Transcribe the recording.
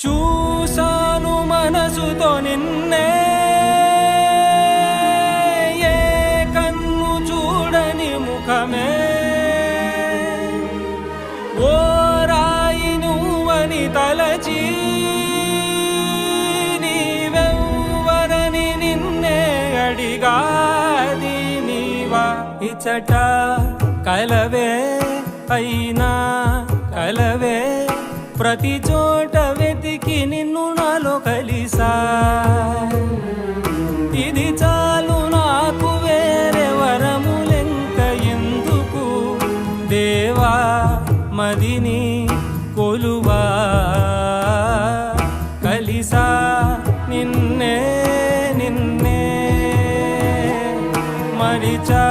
చూసాను మనసుతో నిన్నే, ఏ కన్ను చూడని ముఖమే, ఓ రాయి నువ్వని తలచి నీవెవ్వరని నిన్నే అడిగాది నీవా. ఇచ్చట కలవే అయినా కలవే, ప్రతి చోట వెతికి నిన్ను నాలో కలిసా. ఇది చాలు నాకు, వేరే వరములెంక ఎందుకు దేవా, మదిని కొలువా. కలిసా నిన్నే నిన్నే మరిచా